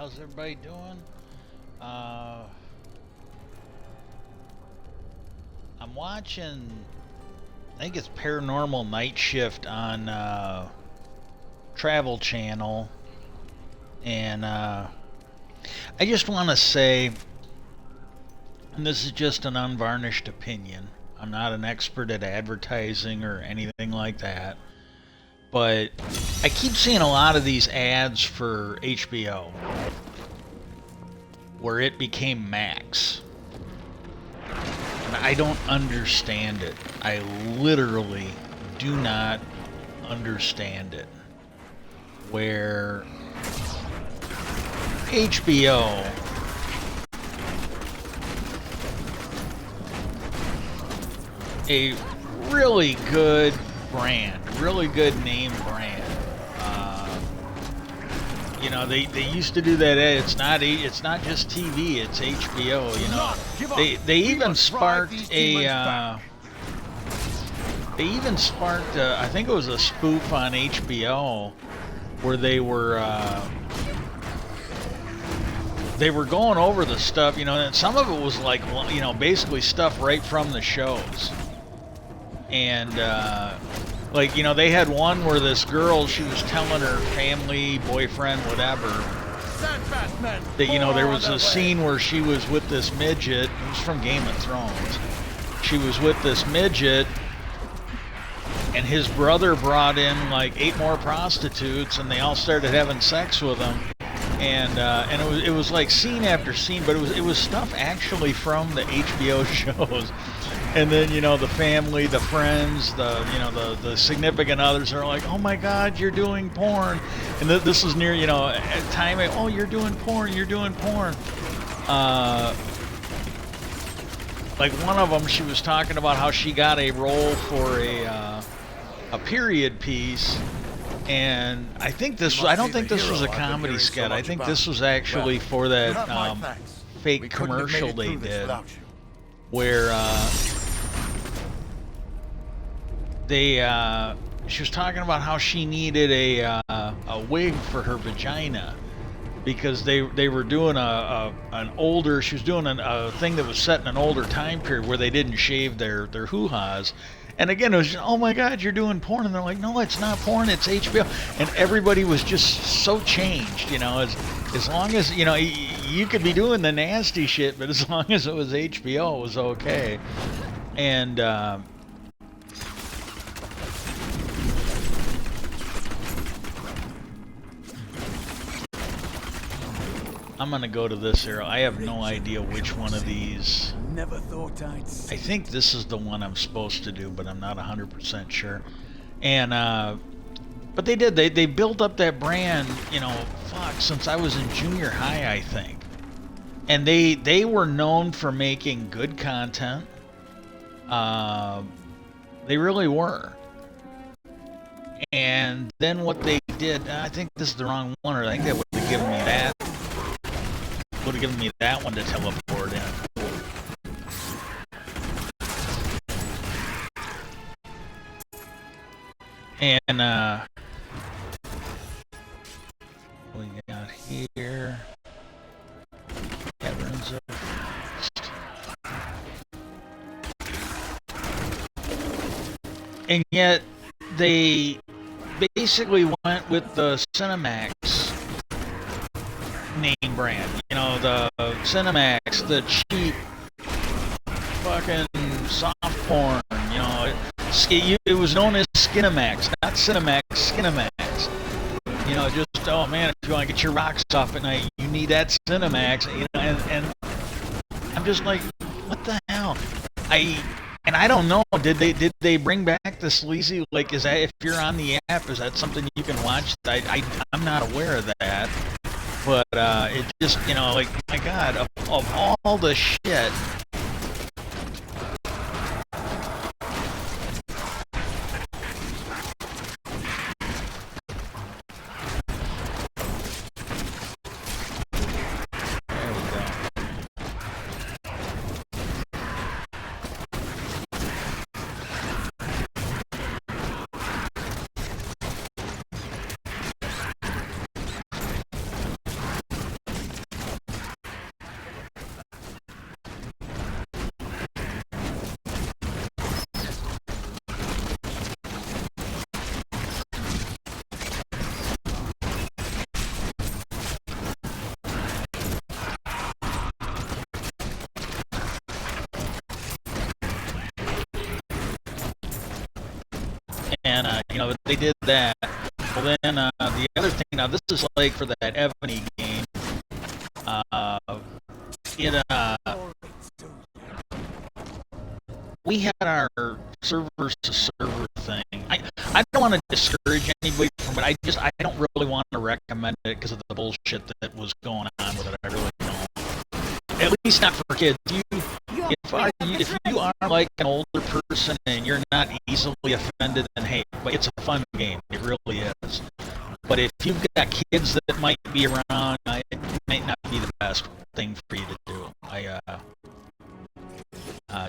How's everybody doing? Uh, I'm watching, I think it's Paranormal Night Shift on Travel Channel, and I just want to say, and this is just an unvarnished opinion, I'm not an expert at advertising or anything like that, but I keep seeing a lot of these ads for HBO where it became Max. And I don't understand it. I literally do not understand it. Where HBO a really good brand, really good name brand. You know, they used to do that. It's not just TV. It's HBO. You know, they even sparked a. They even sparked. I think it was a spoof on HBO where they were going over the stuff. You know, and some of it was like, you know, basically stuff right from the shows. And like, you know, they had one where this girl, she was telling her family, boyfriend, whatever, that, you know, there was a scene where she was with this midget. It was from Game of Thrones. She was with this midget, and his brother brought in like 8 more prostitutes, and they all started having sex with him. And it was like scene after scene, but it was stuff actually from the HBO shows. And then, you know, the family, the friends, the significant others are like, oh my God, you're doing porn. And this is near, you know, at time, oh, you're doing porn. Like one of them, she was talking about how she got a role for a period piece. And I think I don't think this was a comedy sketch. I think this was actually for that fake commercial they did, where she was talking about how she needed a wig for her vagina because they were doing she was doing a thing that was set in an older time period where they didn't shave their hoo-has. And again, it was just, oh my God, you're doing porn. And they're like, no, it's not porn, it's HBO. And everybody was just so changed, you know, as long as, you know, you could be doing the nasty shit, but as long as it was HBO, it was okay. And I'm gonna go to this arrow. I have no idea which one of these. Never thought I'd see. I think this is the one I'm supposed to do, but I'm not 100% sure. And but they did. They built up that brand, you know, since I was in junior high, I think. And they were known for making good content. They really were. And then what they did, I think this is the wrong one, or I think they would have given me that. Would have given me that one to teleport in. And we got here. Caverns of Frost. And yet they basically went with the Cinemax name brand. You know, the Cinemax, the cheap fucking soft porn, you know. It was known as Skinemax, not Cinemax, Skinemax. You know, just, oh man, if you want to get your rocks off at night, you need that Cinemax. You know, and I'm just like, what the hell? And I don't know, did they bring back the sleazy, like, is that, if you're on the app, is that something you can watch? I'm not aware of that. But it just, you know, like, my God, of all the shit. There we go. And they did that. Well, then the other thing. Now this is like for that Ebony game. It we had our servers to server thing. I don't want to discourage anybody from it. I don't really want to recommend it because of the bullshit that was going on with it. I really don't. At least not for kids. If you are like an older person and you're not easily offended, then hey, but it's a fun game. It really is. But if you've got kids that might be around, it might not be the best thing for you to do.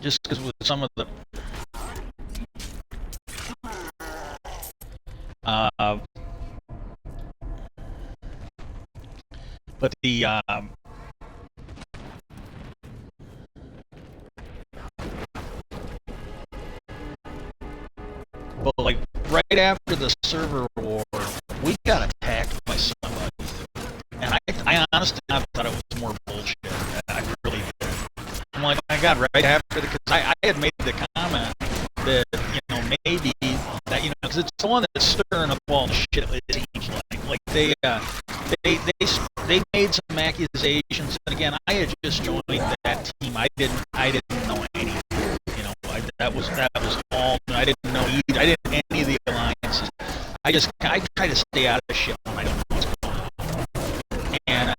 Just because with some of the but the but like right after the server war, we got attacked by somebody, and I honestly thought it was more bullshit. I really did. I'm like, my God, right after because I had made the comment that maybe that because it's the one that's stirring up all the shit. It seems like they made some accusations, and again, I had just joined that team. I didn't know anything. That was all. I didn't know. I didn't any of the alliances. I try to stay out of shit when I don't know what's going on. And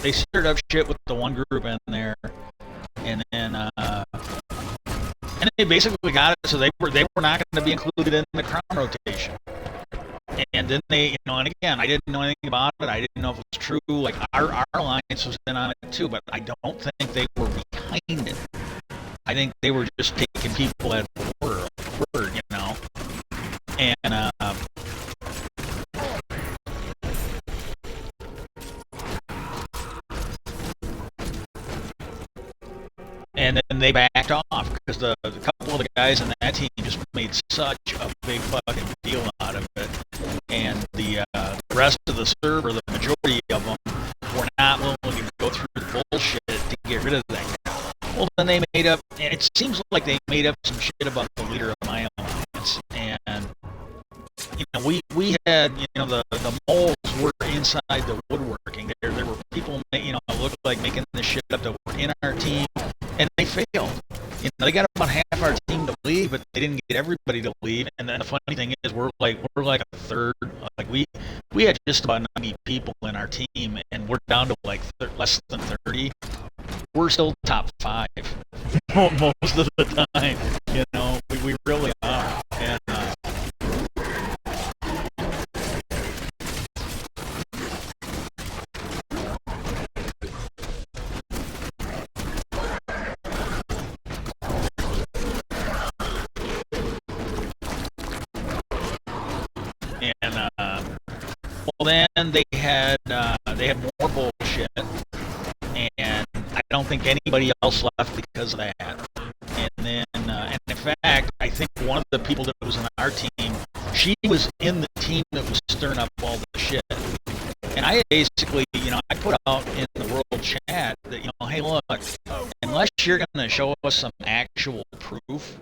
they stirred up shit with the one group in there, and then they basically got it so they were not going to be included in the crown rotation. And then they, and again, I didn't know anything about it. I didn't know if it was true. Like our alliance was in on it too, but I don't think they were behind it. I think they were just taking people at word, and then they backed off because the couple of the guys in that team just made such a big fucking deal out of it, and the rest of the server, the majority of them, were not willing to go through the bullshit to get rid of that guy. Well, then they made up, and it seems like they made up some shit about the leader of my alliance, and we had the moles were inside the woodworking. There were people looked like making this shit up that were in our team. And they failed. They got about half our team to leave, but they didn't get everybody to leave. And then the funny thing is, we're like a third. Like we had just about 90 people in our team, and we're down to like less than 30. We're still top 5 most of the time. We really are. And well, then they had more bullshit, and I don't think anybody else left because of that. And then, and in fact, I think one of the people that was in our team, she was in the team that was stirring up all the shit. And I basically, I put out in the world chat that, hey, look, unless you're going to show us some actual proof,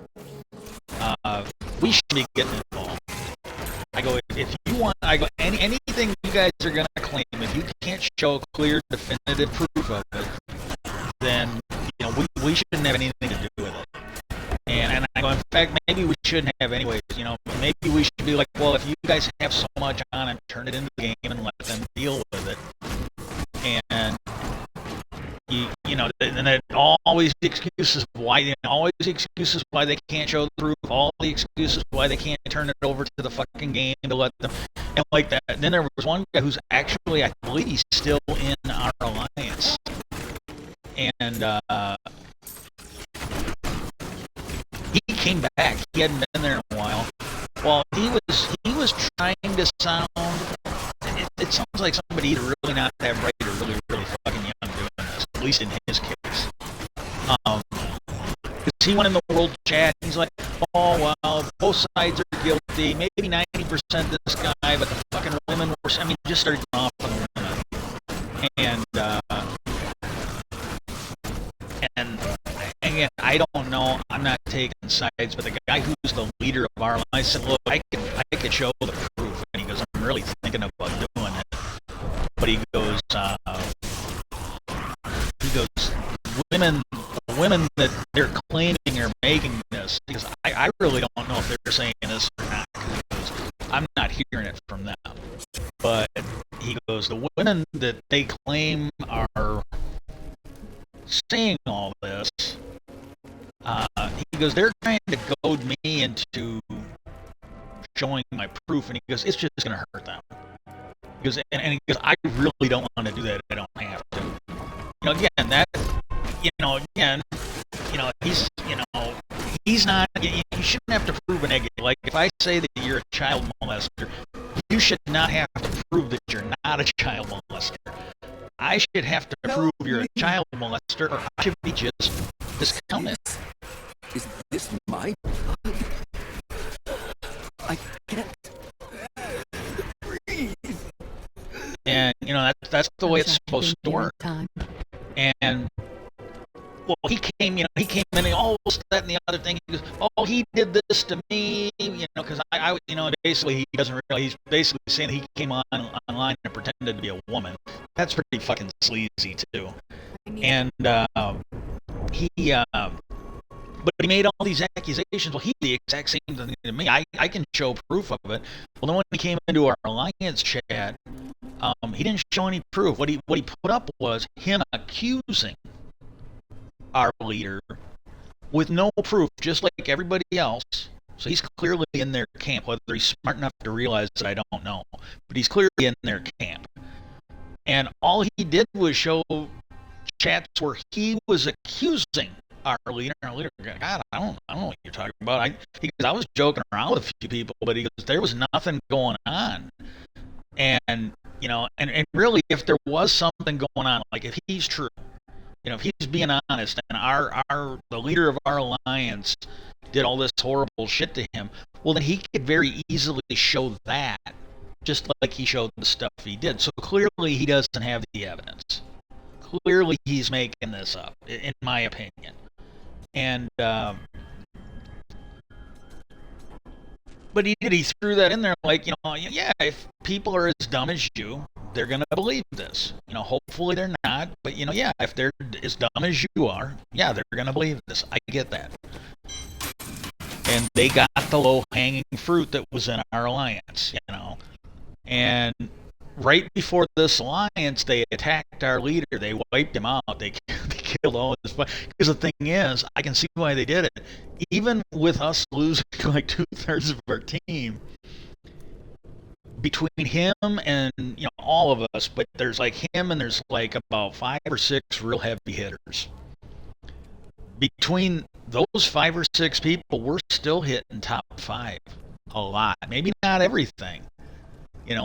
we should be getting involved. I go, if you want, anything you guys are going to claim, if you can't show clear, definitive proof of it, then, we shouldn't have anything to do with it. And I go, in fact, maybe we shouldn't have anyways, maybe we should be like, well, if you guys have so much on it, turn it into the game and let them deal with it. And, and then always the excuses why, they can't show the proof, all the excuses why they can't turn it over to the fucking game to let them, and like that. And then there was one guy who's actually, I believe he's still in our alliance. And, he came back. He hadn't been there in a while. Well, he was trying to sound. It sounds like somebody either really not that bright or really, really fucking young doing this. At least in his case. Because he went in the world chat. He's like, oh, well, both sides are guilty. Maybe 90% this guy, but the fucking women were, I mean, just started going off on the women. And again, I don't know. I'm not taking sides, but the guy who's the leader of our line, I said, look, I could show the proof. And he goes, I'm really thinking about doing it. But he goes, women that they're claiming are making this, because I really don't know if they're saying this or not, because I'm not hearing it from them. But he goes, the women that they claim are saying all this, he goes, they're trying to goad me into showing my proof, and he goes, it's just going to hurt them. He goes, and he goes, I really don't want to do that. I don't have to. Again, that, he's not, you shouldn't have to prove a negative. Like, if I say that you're a child molester, you should not have to prove that you're not a child molester. I should have to prove you're a child molester, or I should be just discounted. Is this my blood? I can't breathe. And, that's the way it's supposed to work. And, well, he came in, and all that and the other thing. He goes, oh, he did this to me, because I basically he doesn't realize, he's basically saying he came online and pretended to be a woman. That's pretty fucking sleazy, too. And, but he made all these accusations. Well, he did the exact same thing to me. I can show proof of it. Well, then when he came into our alliance chat, he didn't show any proof. What he put up was him accusing our leader with no proof, just like everybody else. So he's clearly in their camp. Whether he's smart enough to realize it, I don't know. But he's clearly in their camp. And all he did was show chats where he was accusing our leader. Our leader, God, I don't know what you're talking about. I was joking around with a few people, but he goes, there was nothing going on. And and really, if there was something going on, like if he's true, if he's being honest, and the leader of our alliance did all this horrible shit to him, well, then he could very easily show that, just like he showed the stuff he did. So clearly, he doesn't have the evidence. Clearly, he's making this up, in my opinion. And but he threw that in there, like, yeah, if people are as dumb as you, they're going to believe this. Hopefully they're not, but, yeah, if they're as dumb as you are, yeah, they're going to believe this. I get that. And they got the low-hanging fruit that was in our alliance, And right before this alliance, they attacked our leader. They wiped him out. They killed all his... Because the thing is, I can see why they did it. Even with us losing like 2/3 of our team, between him and all of us, but there's like him and there's like about 5 or 6 real heavy hitters. Between those 5 or 6 people, we're still hitting top 5 a lot. Maybe not everything.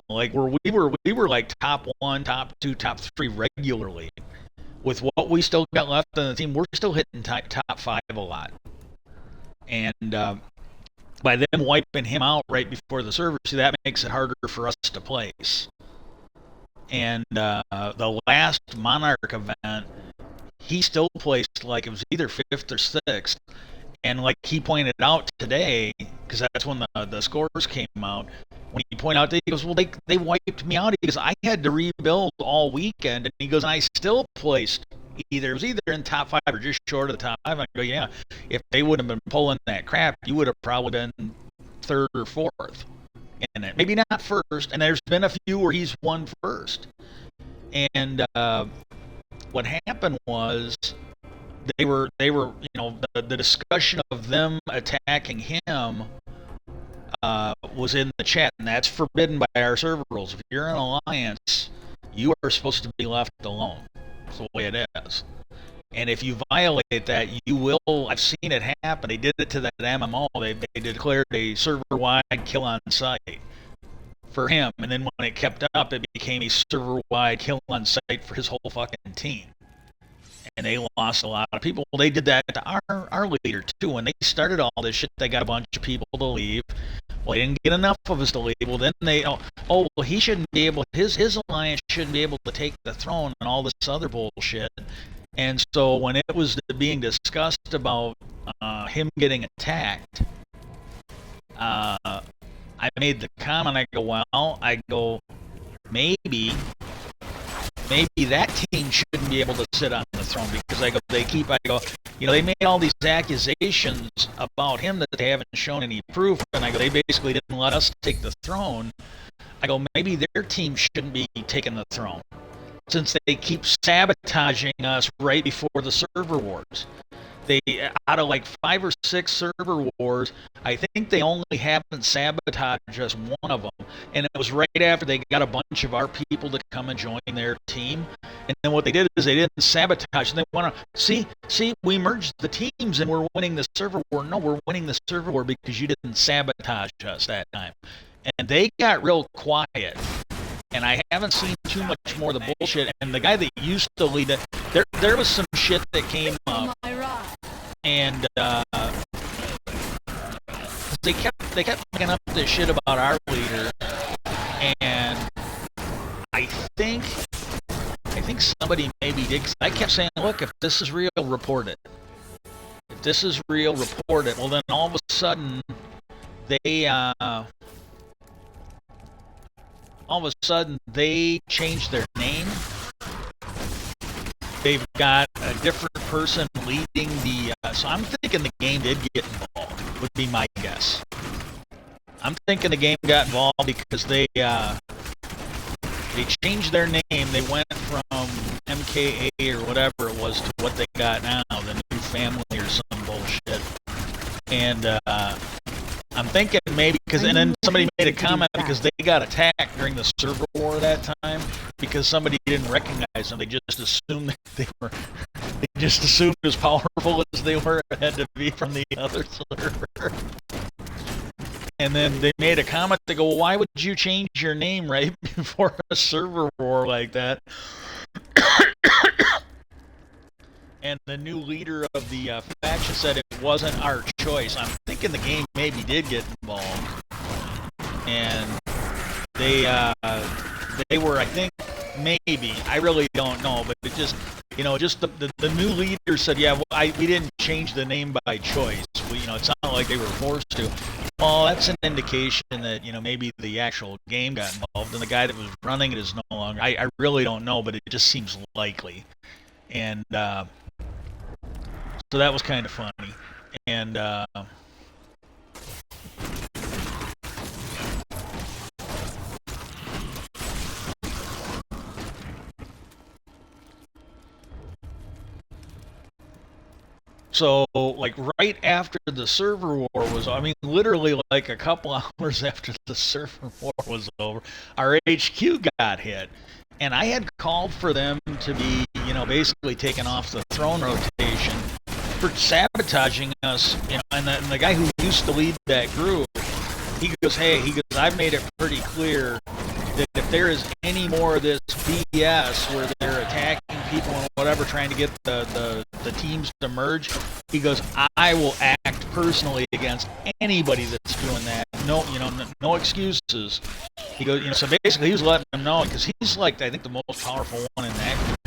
Like we were like top 1, top 2, top 3 regularly. With what we still got left on the team, we're still hitting top 5 a lot. And by them wiping him out right before the server, see, that makes it harder for us to place. And the last Monarch event, he still placed like it was either 5th or 6th. And like he pointed out today, because that's when the scores came out, when he pointed out, he goes, well, they wiped me out. He goes, I had to rebuild all weekend. And he goes, and I still placed it was either in top 5 or just short of the top 5. I go, yeah, if they would have been pulling that crap, you would have probably been 3rd or 4th in it. Maybe not 1st. And there's been a few where he's won 1st. And what happened was they were the discussion of them attacking him was in the chat, and that's forbidden by our server rules. If you're in an alliance, you are supposed to be left alone. That's the way it is. And if you violate that, you will. I've seen it happen. They did it to that MMO. They declared a server-wide kill on site for him, and then when it kept up, it became a server-wide kill on site for his whole fucking team. and they lost a lot of people. Well, they did that to our leader too. When they started all this shit, they got a bunch of people to leave. Well, they didn't get enough of us to leave. Well, then they well, he shouldn't be able, his alliance shouldn't be able to take the throne and all this other bullshit. And so when it was being discussed about him getting attacked, I made the comment. I go, maybe that team shouldn't be able to sit on the throne, because I go, they made all these accusations about him that they haven't shown any proof, and I go, they basically didn't let us take the throne. I go, maybe their team shouldn't be taking the throne, since they keep sabotaging us right before the server wars. They, out of like 5 or 6 server wars, I think they only haven't sabotaged just one of them, and it was right after they got a bunch of our people to come and join their team. And then what they did is they didn't sabotage. They want to see, we merged the teams and we're winning the server war. No, we're winning the server war because you didn't sabotage us that time. And they got real quiet. And I haven't seen too much more of the bullshit. And the guy that used to lead it, there was some shit that came up, and they kept making up this shit about our leader, and I think somebody maybe did. 'Cause I kept saying, look, if this is real, report it. If this is real, report it. Well, then all of a sudden they changed their name. They've got a different person leading the... so I'm thinking the game did get involved, would be my guess. I'm thinking the game got involved because they changed their name. They went from MKA or whatever it was to what they got now, the new family or some bullshit. And I'm thinking maybe because, and then somebody made a comment because they got attacked during the server war that time because somebody didn't recognize them. They just assumed that they just assumed as powerful as they were had to be from the other server. And then they made a comment. They go, well, why would you change your name right before a server war like that? And the new leader of the faction said it wasn't our choice. I'm thinking the game maybe did get involved, and they were, I think, maybe, I really don't know, but it just, just the new leader said, yeah, well, we didn't change the name by choice. It's not like they were forced to. Well, that's an indication that, maybe the actual game got involved, and the guy that was running it is no longer. I really don't know, but it just seems likely. And so that was kind of funny. And so, like, right after the server war was, literally like a couple hours after the server war was over, our HQ got hit. And I had called for them to be, basically taken off the throne rotation for sabotaging us, and the guy who used to lead that group, he goes, I've made it pretty clear that if there is any more of this BS where they're attacking people and whatever, trying to get the teams to merge, he goes, I will act personally against anybody that's doing that. No excuses. He goes, so basically he was letting them know, because he's like, I think, the most powerful one in that group.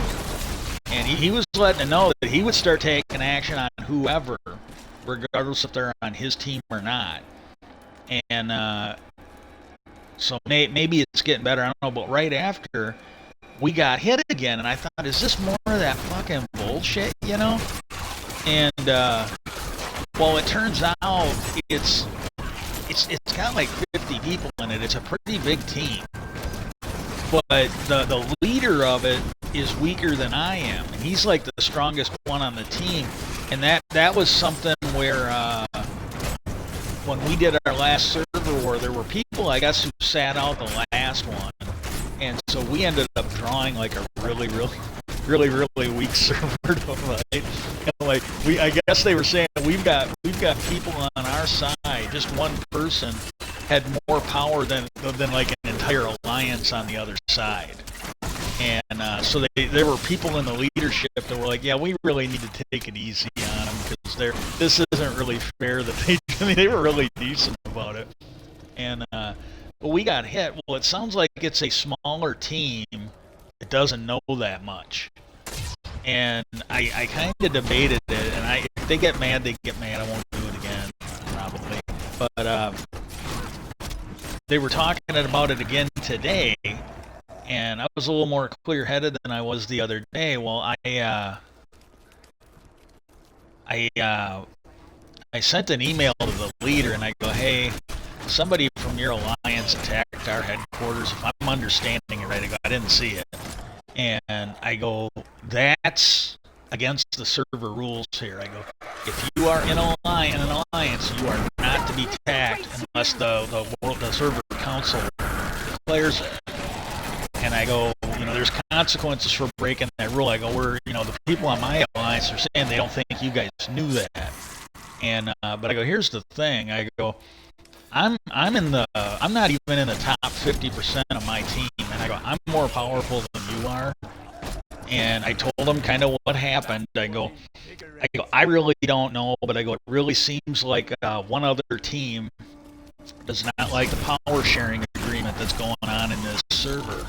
And he was letting them know that he would start taking action on whoever, regardless if they're on his team or not. And so maybe it's getting better, I don't know, but right after, we got hit again, and I thought, is this more of that fucking bullshit, And, well, it turns out it's got like 50 people in it. It's a pretty big team. But the leader of it is weaker than I am. And he's like the strongest one on the team. And that was something where when we did our last server war, there were people, I guess, who sat out the last one. And so we ended up drawing like a really weak server to fight. I guess they were saying we've got people on our side. Just one person had more power than like an entire alliance on the other side. And so there were people in the leadership that were like, yeah, we really need to take it easy on them because this isn't really fair that I mean, they were really decent about it. And but we got hit. Well, it sounds like it's a smaller team that doesn't know that much. And I kind of debated it, and if they get mad, they get mad. I won't do it again, probably. But they were talking about it again today, and I was a little more clear-headed than I was the other day. Well, I sent an email to the leader, and I go, hey, somebody from your alliance attacked our headquarters. If I'm understanding it right, I go, I didn't see it. And I go, that's against the server rules here. I go, if you are in an alliance, you are not to be attacked unless the server council declares it. And I go, there's consequences for breaking that rule. I go, the people on my alliance are saying they don't think you guys knew that. And but I go, here's the thing. I go, I'm not even in the top 50% of my team, and I go, I'm more powerful than you are. And I told him kind of what happened. I go, I really don't know, but I go, it really seems like one other team does not like the power sharing agreement that's going on in this server.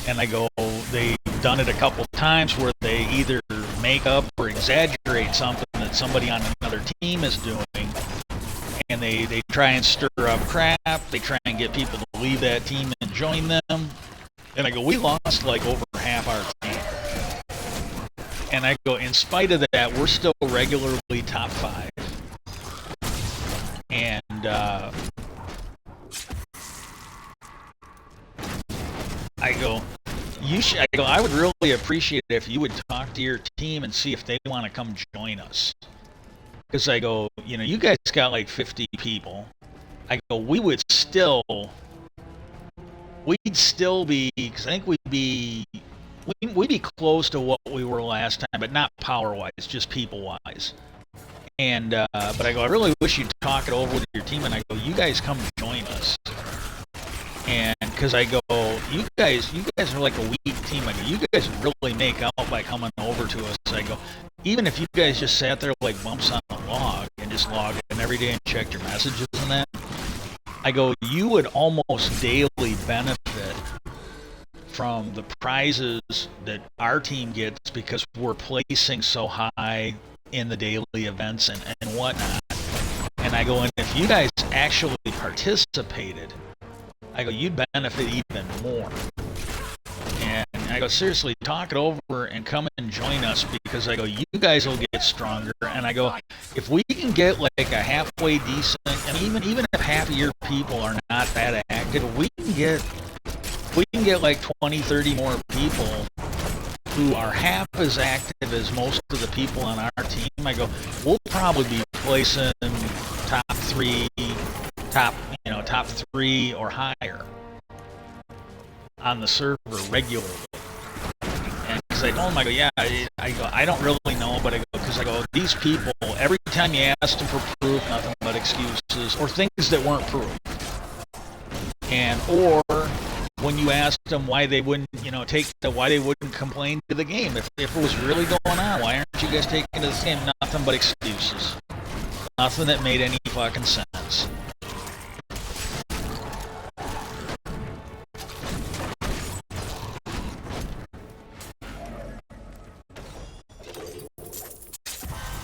And I go, they've done it a couple times where they either make up or exaggerate something that somebody on another team is doing. And they try and stir up crap. They try and get people to leave that team and join them. And I go, we lost like over half our team. And I go, in spite of that, we're still regularly top 5. And I go, I would really appreciate it if you would talk to your team and see if they want to come join us. Because I go, you guys got like 50 people. I go, we'd still be, because I think we'd be close to what we were last time, but not power-wise, just people-wise. And but I go, I really wish you'd talk it over with your team, and I go, you guys come join us. And because I go, you guys are like a weak team. I go, you guys really make out by coming over to us. I go, even if you guys just sat there like bumps on the log and just logged in every day and checked your messages and that, I go, you would almost daily benefit from the prizes that our team gets because we're placing so high in the daily events and whatnot. And I go, and if you guys actually participated, I go, you'd benefit even more. And I go, seriously, talk it over and come and join us because I go, you guys will get stronger. And I go, if we can get like a halfway decent, and even if half of your people are not that active, we can get like 20, 30 more people who are half as active as most of the people on our team. I go, we'll probably be placing top 3 or higher on the server regularly. And because I told him, I go, yeah, I don't really know, but I go, because I go, these people, every time you asked them for proof, nothing but excuses or things that weren't proved. Or when you asked them why they wouldn't, why they wouldn't complain to the game. If it was really going on, why aren't you guys taking to this game? Nothing but excuses. Nothing that made any fucking sense.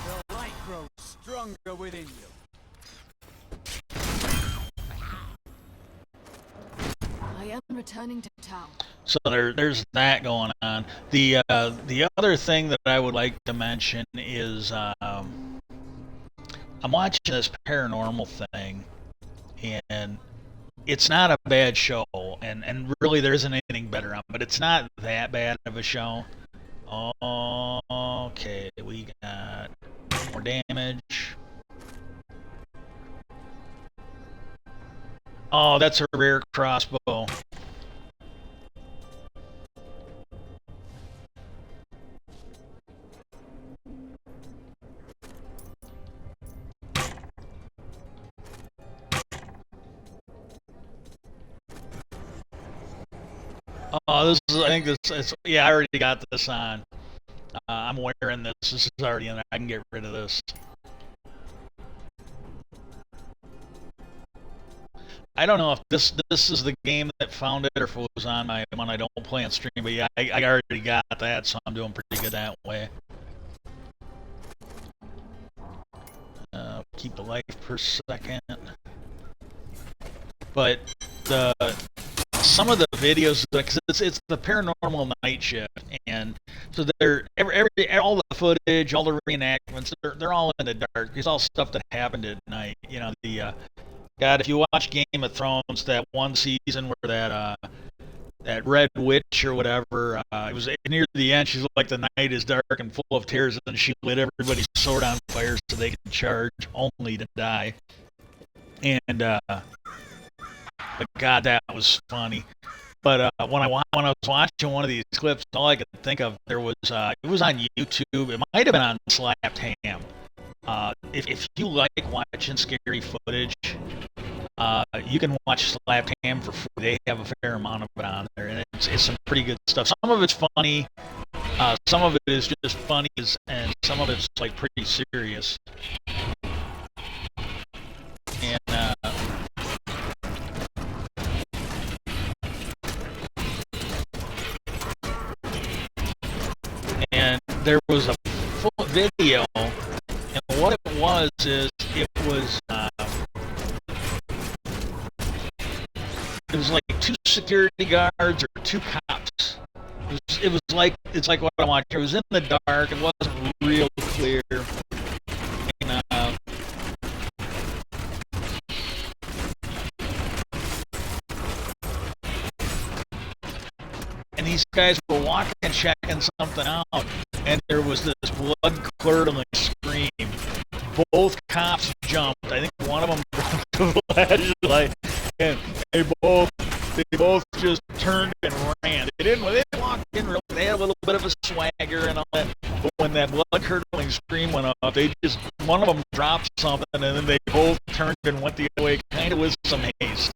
The light grows stronger within you. I am returning to town. So there's that going on. The other thing that I would like to mention is I'm watching this paranormal thing, and it's not a bad show, and really there isn't anything better on, but it's not that bad of a show. Okay, we got more damage. Oh, that's a rare crossbow. Oh, this is. I think this. It's, yeah, I already got this on. I'm wearing this. This is already in there. I can get rid of this. I don't know if this is the game that found it or if it was on my when I don't play on stream. But yeah, I already got that, so I'm doing pretty good that way. Keep the life per second. But the some of the videos, because it's the paranormal night shift, and so they're all the footage, all the reenactments, they're all in the dark. It's all stuff that happened at night. You know, the God, if you watch Game of Thrones, that one season where that red witch or whatever, it was near the end. She's like, the night is dark and full of tears, and she lit everybody's sword on fire so they could charge only to die. And but God, that was funny. But when I was watching one of these clips, all I could think of it was on YouTube. It might have been on Slapped Ham. If you like watching scary footage, you can watch Slapped Ham for free. They have a fair amount of it on there, and it's some pretty good stuff. Some of it's funny, some of it is just funny, and some of it's like pretty serious. And there was a full video, and what it was is it was like two security guards or two cops. It was like it's like what I watched. It was in the dark. It wasn't real clear. And these guys were walking, checking something out, and there was this blood-curdling scream. Both cops jumped. I think one of them dropped the flashlight, and they both just turned and ran. They didn't walk in real. They had a little bit of a swagger and all that. But when that blood-curdling scream went off, one of them dropped something, and then they both turned and went the other way, kind of with some haste.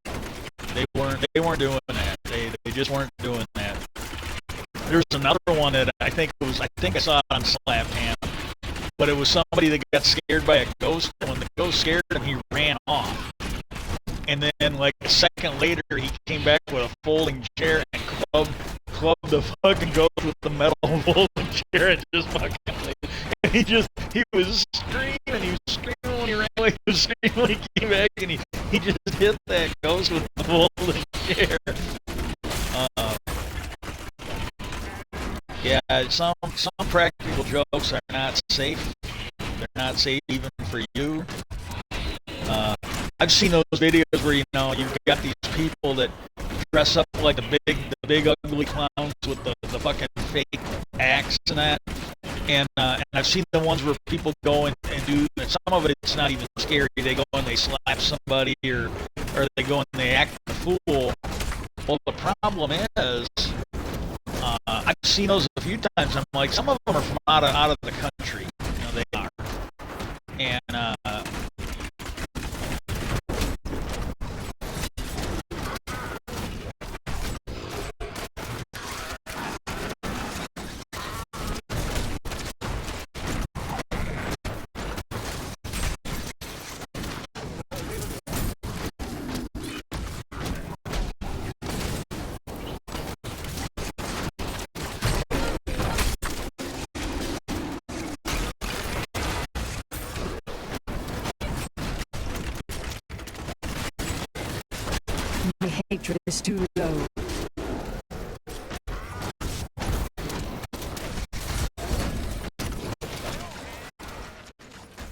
They weren't doing that. They just weren't doing that. There's another one that I think I saw it on Slap Ham, but it was somebody that got scared by a ghost, and when the ghost scared him, he ran off. And then, like a second later, he came back with a folding chair and clubbed the fucking ghost with the metal folding chair and just fucking. And he was screaming when he ran away. He was screaming when he came back, and he just hit that ghost with the folding chair. Yeah, some practical jokes are not safe. They're not safe even for you. I've seen those videos where you've got these people that dress up like the big ugly clowns with the fucking fake axe and that. And I've seen the ones where people go and do. And some of it's not even scary. They go and they slap somebody, or they go and they act a fool. Well, the problem is, I've seen those a few times. I'm like, some of them are from out of the country. They are. And My hatred is too low.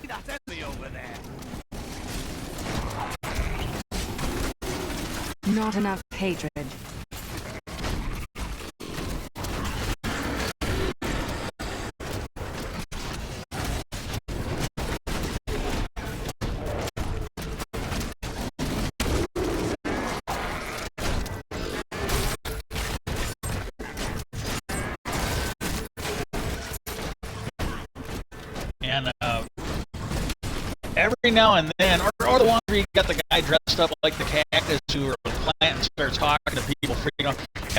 That's enemy over there. Not enough hatred. And every now and then, or the one where you got the guy dressed up like the cactus who are planting starts talking to people. You know,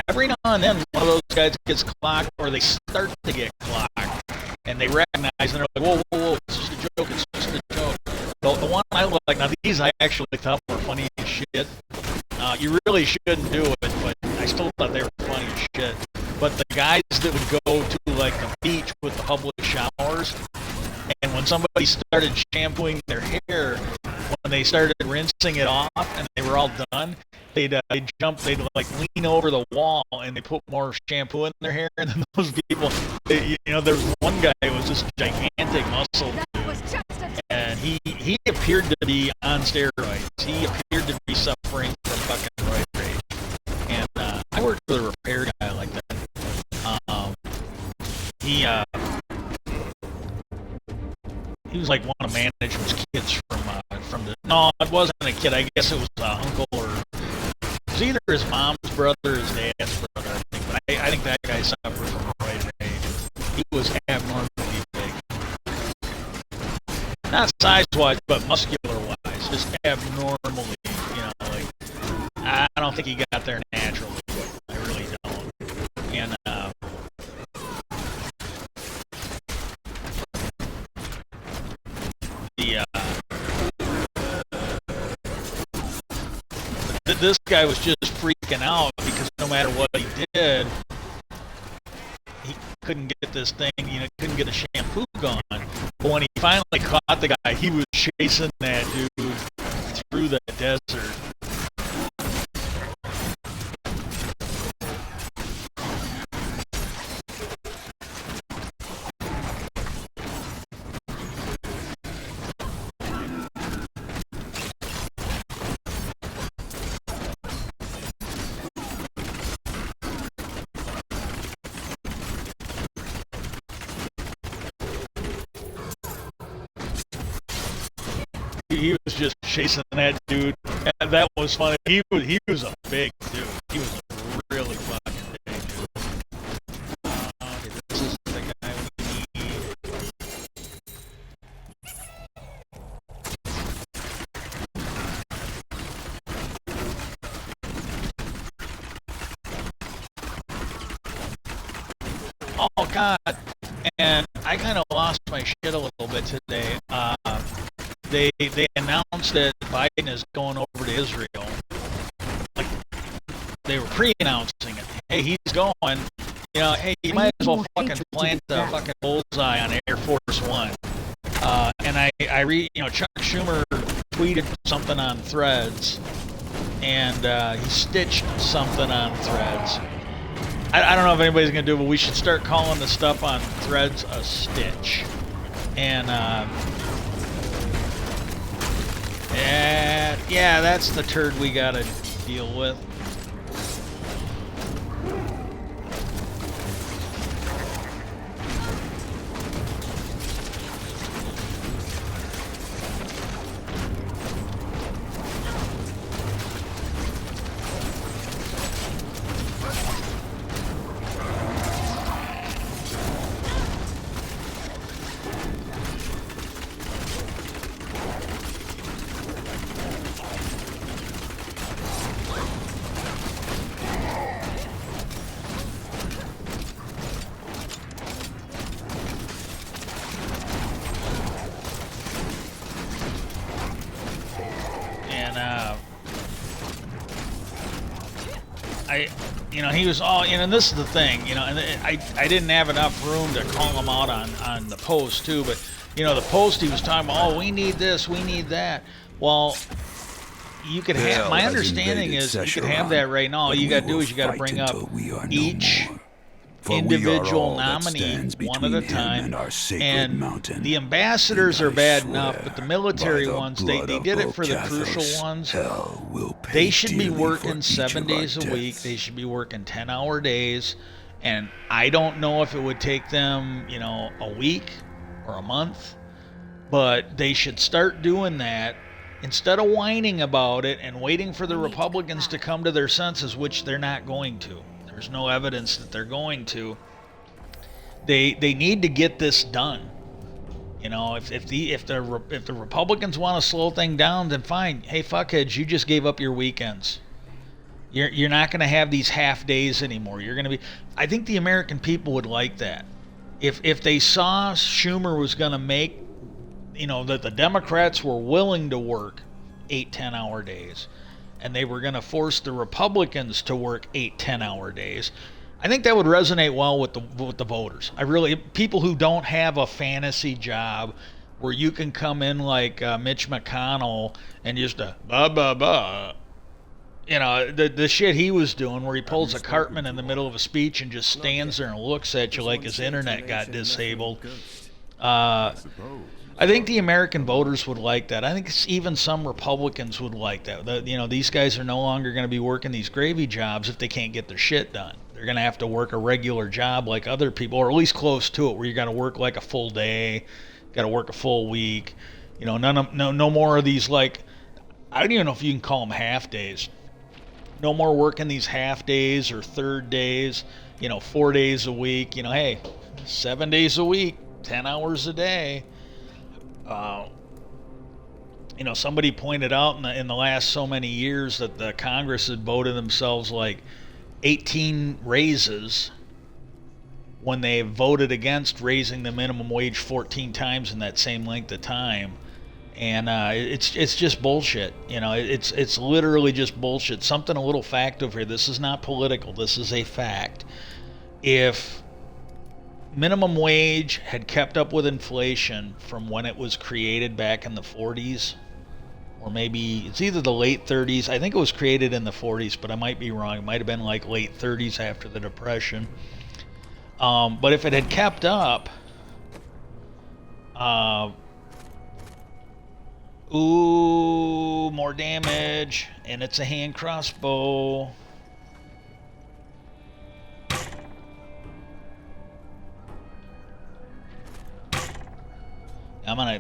every now and then one of those guys gets clocked, or they start to get clocked, and they recognize, and they're like, whoa, whoa, whoa, it's just a joke, it's just a joke. The one I like, now these I actually thought were funny as shit. You really shouldn't do it, but I still thought they were funny as shit. But the guys that would go to like the beach with the public showers, and when somebody started shampooing their hair, when they started rinsing it off and they were all done, they'd like lean over the wall and they put more shampoo in their hair. And then those people, you know, there was one guy who was this gigantic muscle dude, and he appeared to be on steroids. He appeared to be suffering from fucking roid rage. And I worked with a repair guy like that. He was like one of management's kids from the. No, it wasn't a kid. I guess it was uncle, or it was either his mom's brother or his dad's brother. I think, but I think that guy suffered from roid rage. He was abnormally big, not size-wise, but muscular-wise, just abnormally. You know, like I don't think he got there naturally. I really don't. And this guy was just freaking out because no matter what he did, he couldn't get this thing, you know, couldn't get a shampoo gone. But when he finally caught the guy, he was chasing that dude through the desert. He was just chasing that dude, and that was funny. He was a big dude. He was a really fucking big dude. Okay, this is the guy we need. Oh God! And I kind of lost my shit a little bit today. They announced that Biden is going over to Israel. Like, they were pre-announcing it. Hey, he's going. You know, hey, you might as well fucking plant the fucking bullseye on Air Force One. And I read, you know, Chuck Schumer tweeted something on Threads, and he stitched something on Threads. I don't know if anybody's gonna do it, but we should start calling the stuff on Threads a stitch. And yeah, that's the turd we gotta deal with. You know, he was all, you know, and this is the thing, you know, and I didn't have enough room to call him out on the post too, but, you know, the post he was talking about, oh, we need this, we need that. Well, you could have, my understanding is you could have that right now. All you got to do is you got to bring up each individual nominee one at a time, and the ambassadors are bad enough, but the military ones, they did it for the crucial ones. They should be working 7 days a week. They should be working 10-hour days, and I don't know if it would take them, you know, a week or a month, but they should start doing that instead of whining about it and waiting for the Republicans to come to their senses, which they're not going to. There's no evidence that they're going to. They need to get this done. You know, if the Republicans want to slow things down, then fine. Hey, fuckheads, you just gave up your weekends. You're not going to have these half days anymore. You're going to be. I think the American people would like that. If they saw Schumer was going to make, that the Democrats were willing to work 8-10 hour days, and they were going to force the Republicans to work 8-10 hour days, I think that would resonate well with the voters. People who don't have a fantasy job where you can come in like Mitch McConnell and just blah blah blah. The shit he was doing where he pulls a Cartman in the middle of a speech and just stands there and looks at you like his internet got disabled. I think the American voters would like that. I think even some Republicans would like that. These guys are no longer going to be working these gravy jobs if they can't get their shit done. They're going to have to work a regular job like other people, or at least close to it, where you got to work like a full day, got to work a full week. No more of these, like, I don't even know if you can call them half days. No more working these half days or third days, 4 days a week. Hey, 7 days a week, 10 hours a day. Somebody pointed out in the last so many years that the Congress had voted themselves like 18 raises when they voted against raising the minimum wage 14 times in that same length of time. And it's just bullshit. It's literally just bullshit. Something a little fact over here. This is not political. This is a fact. If minimum wage had kept up with inflation from when it was created back in the 40s, or maybe it's either the late 30s. I think it was created in the 40s, but I might be wrong. It might have been like late 30s after the Depression. But if it had kept up, ooh, more damage, and it's a hand crossbow.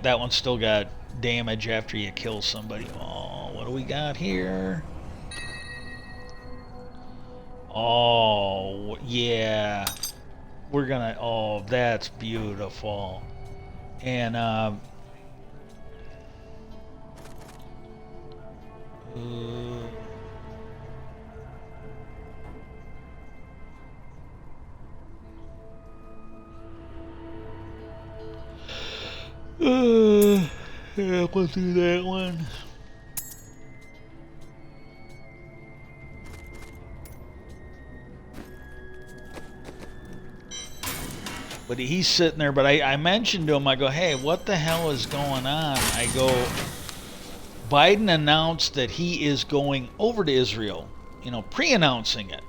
That one's still got damage after you kill somebody. Oh, what do we got here? Oh, yeah. We're gonna, oh, that's beautiful. And, yeah, we'll do that one. But he's sitting there, but I mentioned to him, I go, hey, what the hell is going on? I go, Biden announced that he is going over to Israel, pre-announcing it.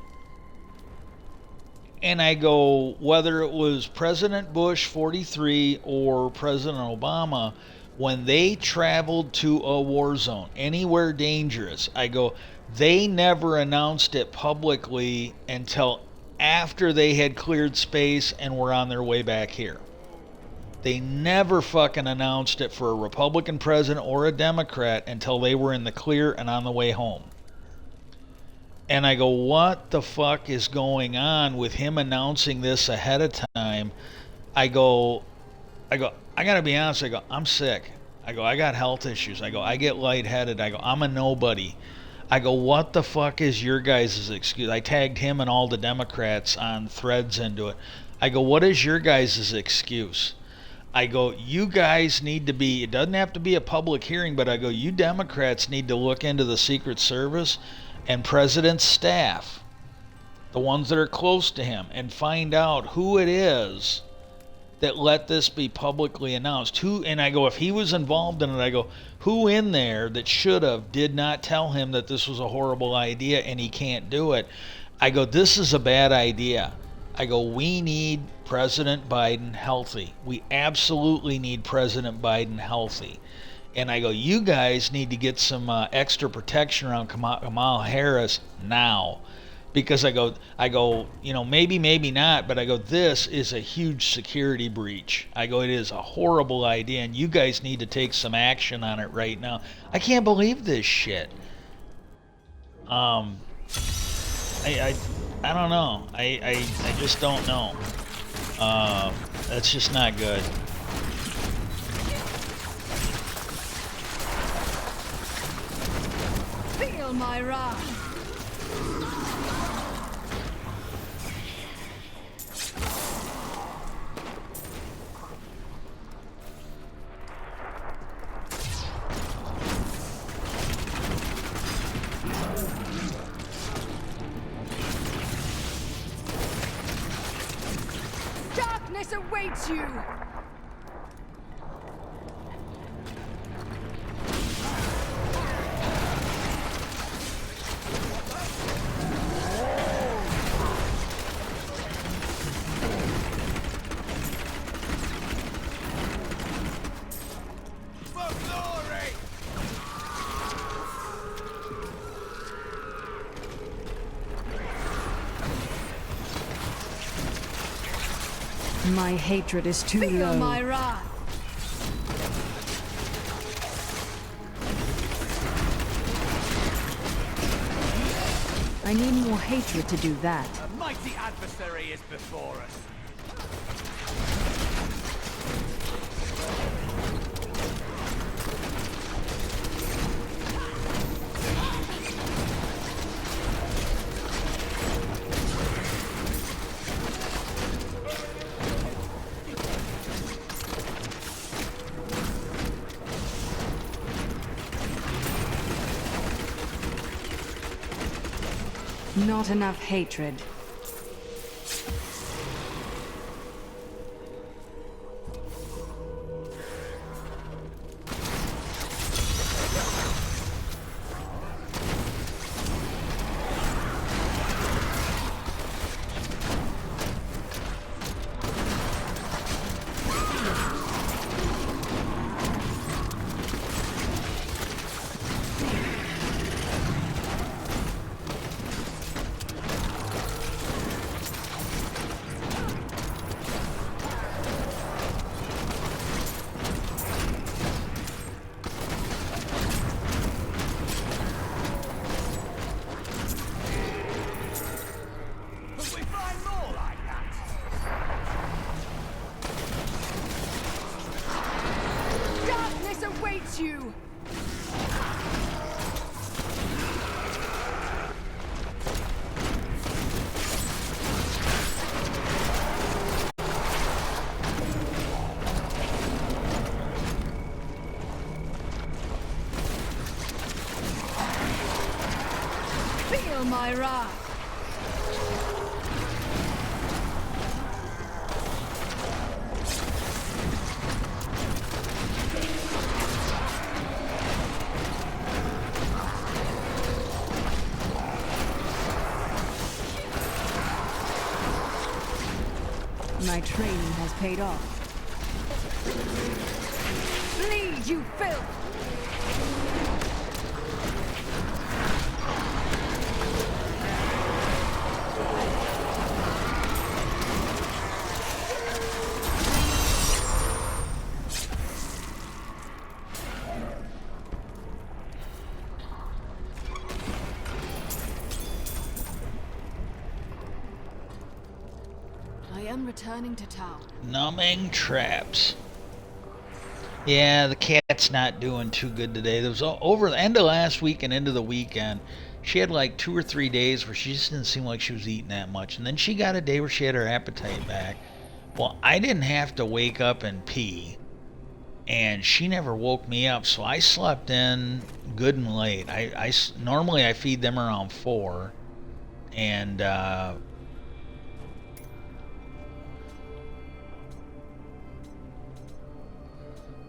And I go, whether it was President Bush 43 or President Obama, when they traveled to a war zone, anywhere dangerous, I go, they never announced it publicly until after they had cleared space and were on their way back here. They never fucking announced it for a Republican president or a Democrat until they were in the clear and on the way home. And I go, what the fuck is going on with him announcing this ahead of time? I go, I gotta be honest, I go, I'm sick. I go, I got health issues. I go, I get lightheaded. I go, I'm a nobody. I go, what the fuck is your guys' excuse? I tagged him and all the Democrats on threads into it. I go, what is your guys' excuse? I go, you guys need to be, it doesn't have to be a public hearing, but I go, you Democrats need to look into the Secret Service and President's staff, the ones that are close to him, and find out who it is that let this be publicly announced. Who, and I go, if he was involved in it, I go, who in there that should have did not tell him that this was a horrible idea and he can't do it? I go, this is a bad idea. I go, we need President Biden healthy. We absolutely need President Biden healthy. And I go, you guys need to get some extra protection around Kamala Harris now. Because I go, maybe not, but I go, this is a huge security breach. I go, it is a horrible idea, and you guys need to take some action on it right now. I can't believe this shit. I don't know. I just don't know. That's just not good. Feel my wrath. Darkness awaits you! For glory! My hatred is too Feel low. my wrath! I need more hatred to do that. A mighty adversary is before us. Not enough hatred. Could we find more like that? Darkness awaits you! Feel my wrath! My training has paid off. Bleed, you filth! I am returning to town. Numbing traps. Yeah, the cat's not doing too good today. There was over the end of last week and into the weekend. She had like 2 or 3 days where she just didn't seem like she was eating that much. And then she got a day where she had her appetite back. Well, I didn't have to wake up and pee. And she never woke me up, so I slept in good and late. Normally I feed them around 4. And, well,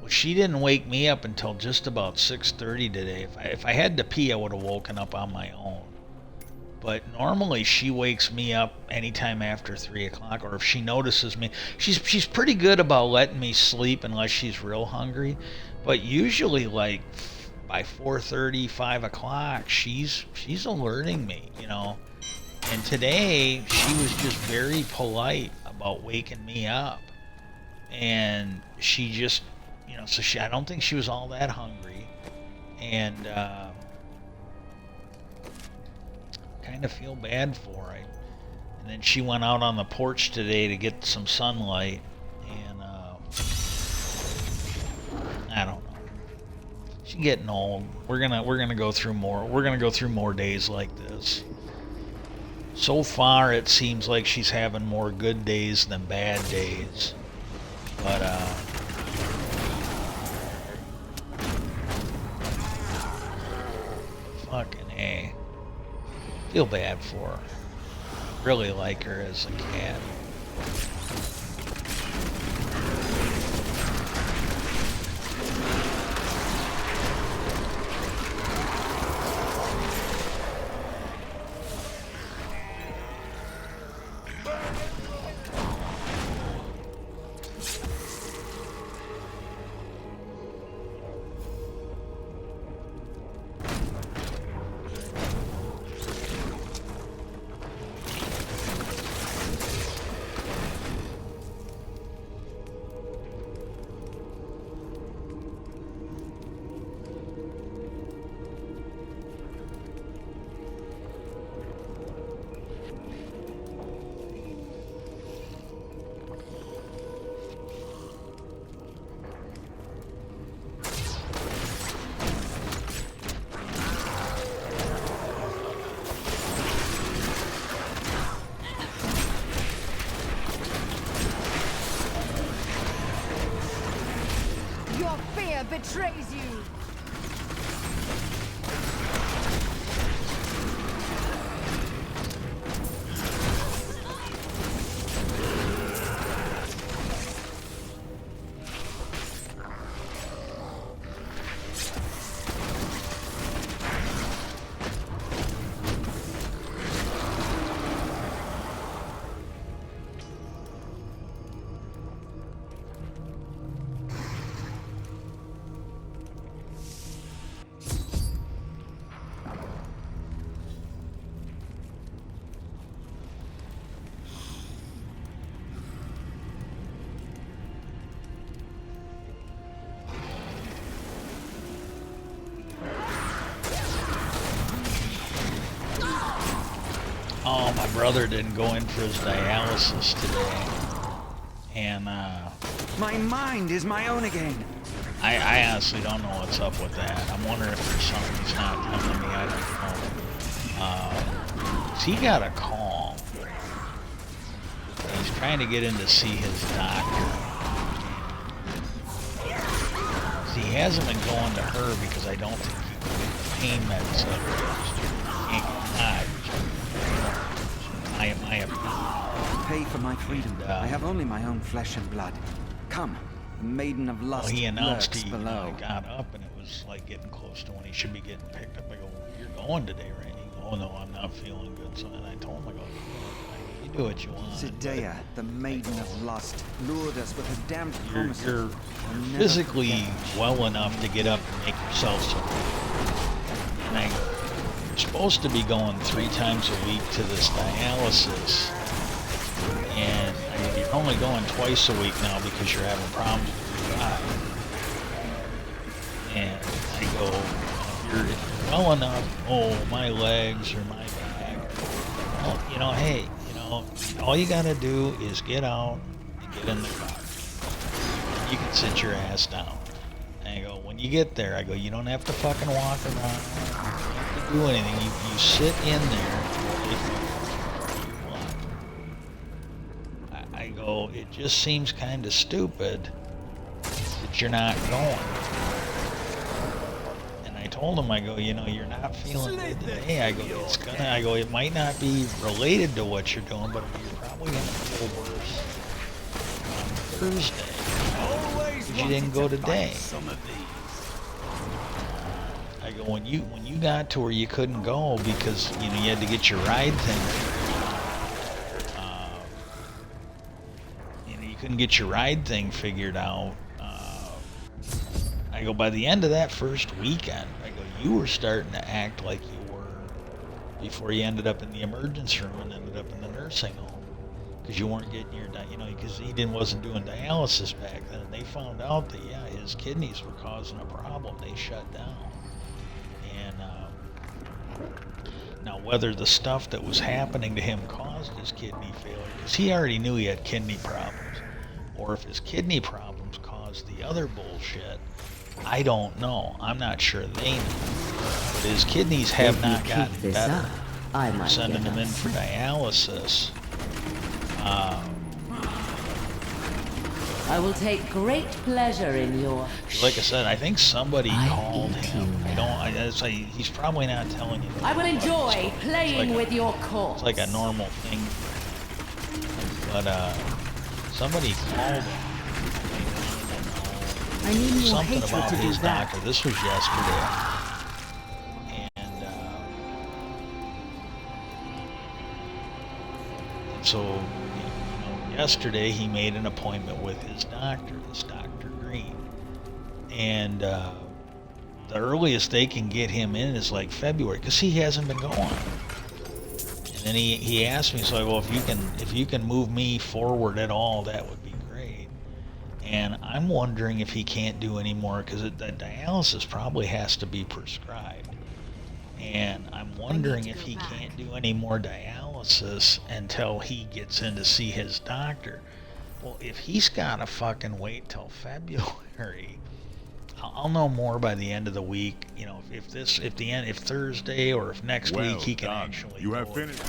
she didn't wake me up until just about 6:30 today. If I had to pee, I would have woken up on my own. But normally she wakes me up anytime after 3 o'clock, or if she notices me. She's pretty good about letting me sleep unless she's real hungry. But usually, like by 4:30, 5 o'clock, she's alerting me, you know. And today she was just very polite about waking me up, and she just, you know, so I don't think she was all that hungry, and kind of feel bad for her. And then she went out on the porch today to get some sunlight, and I don't know. She's getting old. We're gonna go through more. We're gonna go through more days like this. So far, it seems like she's having more good days than bad days. But, fucking A. Feel bad for her. Really like her as a cat. Your fear betrays you. Oh, my brother didn't go in for his dialysis today. And, My mind is my own again. I honestly don't know what's up with that. I'm wondering if there's something he's not telling me. I don't know. He got a call. He's trying to get in to see his doctor. He hasn't been going to her because I don't think he can get the pain meds that are can't get I am Pay for my freedom. And, I have only my own flesh and blood. Come, the maiden of lust well, he announced lurks he below. got up and it was like getting close to when he should be getting picked up. I go, you're going today, right? He goes, oh no, I'm not feeling good. So then I told him, I go, you do what you want. Zendaya, the maiden of lust, lured us with her damned promises. You're and never physically finished. well enough to get up and make yourself some. And I go, you're supposed to be going 3 times a week to this dialysis. And I go, you're only going twice a week now because you're having problems with your eye. And I go, if you're well enough, oh, my legs or my back. Well, you know, hey, you know, all you gotta do is get out and get in the car. You can sit your ass down. And I go, when you get there, I go, you don't have to fucking walk around. You don't have to do anything. You sit in there and wait for you want. I go, it just seems kind of stupid that you're not going. And I told him, I go, you know, you're not feeling good today. I go, it might not be related to what you're doing, but you're probably gonna feel worse on Thursday. Always You didn't go wanted to today. fight some of these. I go, when you got to where you couldn't go because you know you had to get your ride thing. You couldn't get your ride thing figured out. I go, by the end of that first weekend, I go, you were starting to act like you were before you ended up in the emergency room and ended up in the nursing home. Because you weren't getting your, you know, because he wasn't doing dialysis back then. And they found out that, yeah, his kidneys were causing a problem. They shut down. And now whether the stuff that was happening to him caused his kidney failure, because he already knew he had kidney problems, or if his kidney problems caused the other bullshit, I don't know. I'm not sure they know. But his kidneys have not gotten better. I might sending get him in for dialysis. I will take great pleasure in your... Like I said, I think somebody I called eat him. you I don't. It's like he's probably not telling you. I will enjoy It's playing like with your corpse. It's like a normal thing. But somebody called him. I need more Something hatred about to do his that. doctor. This was yesterday. And so, yesterday he made an appointment with his doctor, this Dr. Green. And the earliest they can get him in is like February, because he hasn't been going. And then he asked me, so well, if you can move me forward at all, that would be great. And I'm wondering if he can't do any more, because the dialysis probably has to be prescribed. And I'm wondering if he can't do any more dialysis until he gets in to see his doctor. Well, if he's got to fucking wait till February, I'll know more by the end of the week. If Thursday or if next week he can actually You do have it, finished.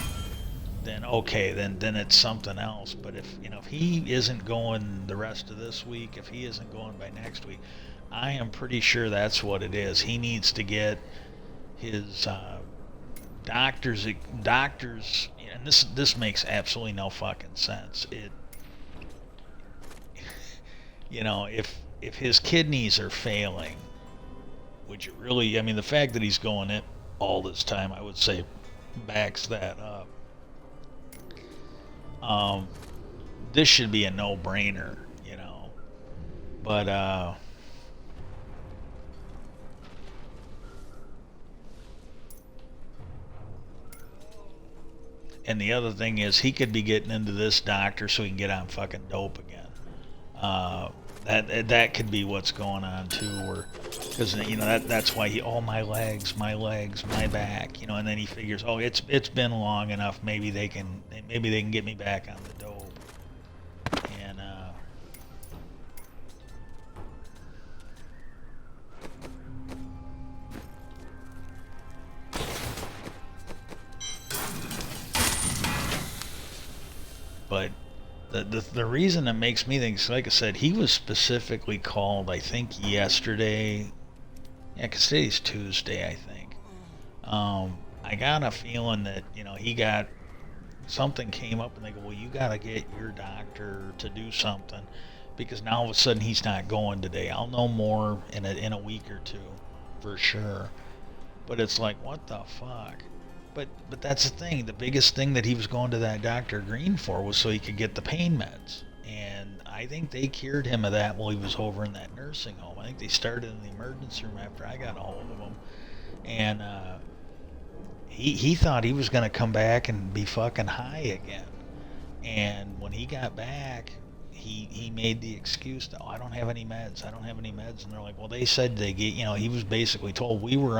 then okay, then it's something else. But if he isn't going the rest of this week, if he isn't going by next week, I am pretty sure that's what it is. He needs to get his doctors, and this makes absolutely no fucking sense. If his kidneys are failing, which it really, the fact that he's going it all this time, I would say backs that up. This should be a no-brainer, but and the other thing is he could be getting into this doctor so he can get on fucking dope again. That could be what's going on too, or because that's why my legs, my back, and then he figures, oh, it's been long enough, maybe they can get me back on the dope, and but the reason that makes me think, like I said, he was specifically called, I think, yesterday. Yeah, because today's Tuesday, I think. I got a feeling that, he got, something came up and they go, well, you got to get your doctor to do something, because now all of a sudden he's not going today. I'll know more in a week or two, for sure. But it's like, what the fuck? But that's the thing. The biggest thing that he was going to that Dr. Green for was so he could get the pain meds. And I think they cured him of that while he was over in that nursing home. I think they started in the emergency room after I got a hold of him. And he thought he was going to come back and be fucking high again. And when he got back, he made the excuse that, I don't have any meds. And they're like, well, they said they gave, he was basically told, we were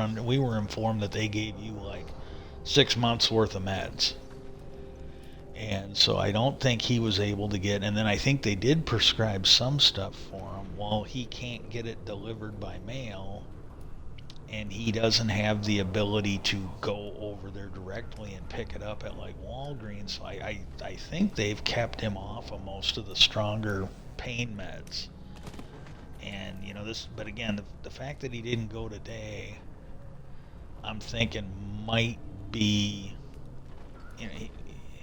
informed that they gave you like 6 months worth of meds. And so I don't think he was able to get, and then I think they did prescribe some stuff for him. Well, he can't get it delivered by mail, and he doesn't have the ability to go over there directly and pick it up at like Walgreens. So I think they've kept him off of most of the stronger pain meds. And but again, the fact that he didn't go today, I'm thinking might be,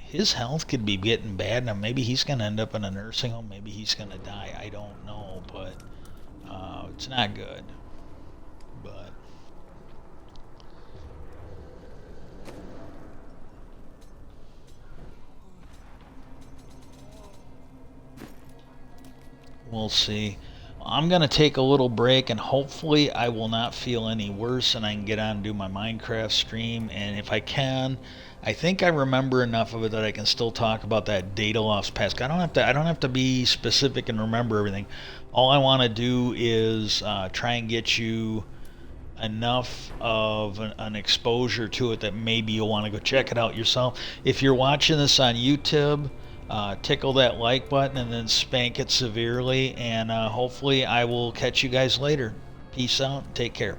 his health could be getting bad. Now maybe he's going to end up in a nursing home, maybe he's going to die, I don't know, but it's not good. But we'll see. I'm going to take a little break, and hopefully I will not feel any worse and I can get on and do my Minecraft stream. And if I can, I think I remember enough of it that I can still talk about that data loss pass. I don't have to be specific and remember everything. All I want to do is try and get you enough of an exposure to it that maybe you'll want to go check it out yourself. If you're watching this on YouTube, tickle that like button and then spank it severely, and hopefully I will catch you guys later. Peace out. Take care.